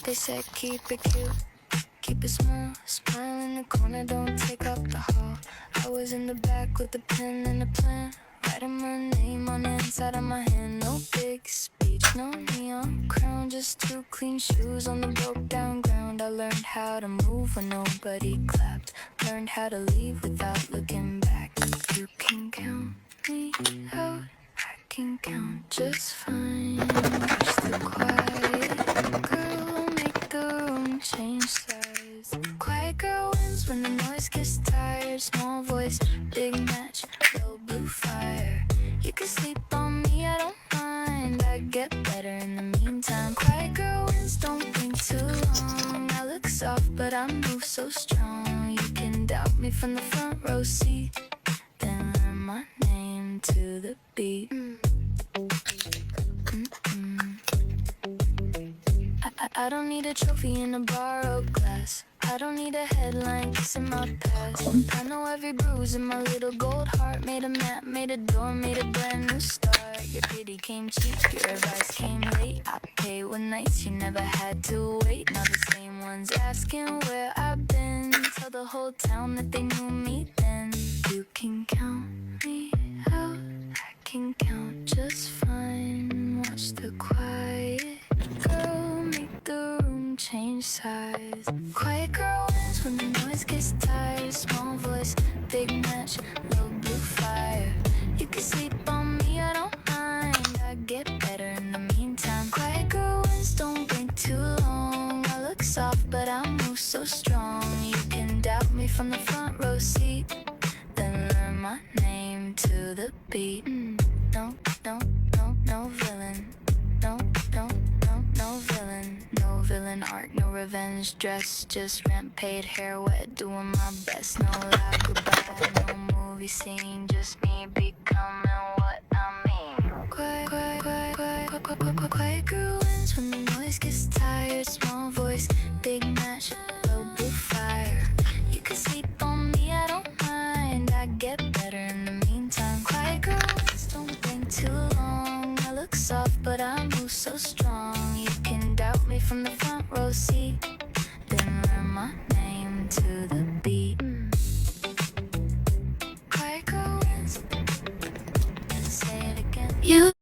They said keep it cute, keep it small. Smile in the corner, don't take up the hall. I was in the back with a pen and a plan, writing my name on the inside of my hand. No big speech, no neon crown, just two clean shoes on the broke down ground. I learned how to move when nobody clapped, learned how to leave without looking back. You can count me out, I can count just fine. Watch the quiet girl make the room change size. Quiet girl wins when the noise gets tired. Small voice, big match, low blue fire. You can sleep on me, I don't mind. I get better in the meantime. Quiet girl wins, don't think too long. I look soft, but I move so strong. You can doubt me from the front row seat, then learn my name to the beat. I don't need a trophy in a borrowed glass. I don't need a headline kissing my past. I know every bruise in my little gold heart. Made a map, made a door, made a brand new start. Your pity came cheap, your advice came late. I paid one nights you never had to wait. Now the same ones asking where I've been. Tell the whole town that they knew me then. You can count me out, I can count just fine. Watch the quiet girl make the room change size. Quiet girl wins when the noise gets tired. Small voice, big match, low blue fire. You can sleep on me, I don't mind. I get better in the meantime. Quiet girl wins, don't blink too long. I look soft, but I move so strong. You can doubt me from the front row seat, then learn my name to the beat. No, no, no, no villain. No, no, no, no villain. No villain arc, no revenge dress. Just rent paid, hair wet, doing my best. No loud goodbye, no movie scene. Just me becoming what I mean. Quiet, quiet, quiet, quiet, quiet, quiet, quiet, quiet girl wins when the noise gets tired. Small voice, big match, low blue fire. You can sleep on me, I don't mind. I get better in the meantime. Quiet girl wins, don't think too long. I look soft, but I move so strong. You can doubt me from the front row seat, then learn my name to the beat. Quiet girl wins. Say it again. You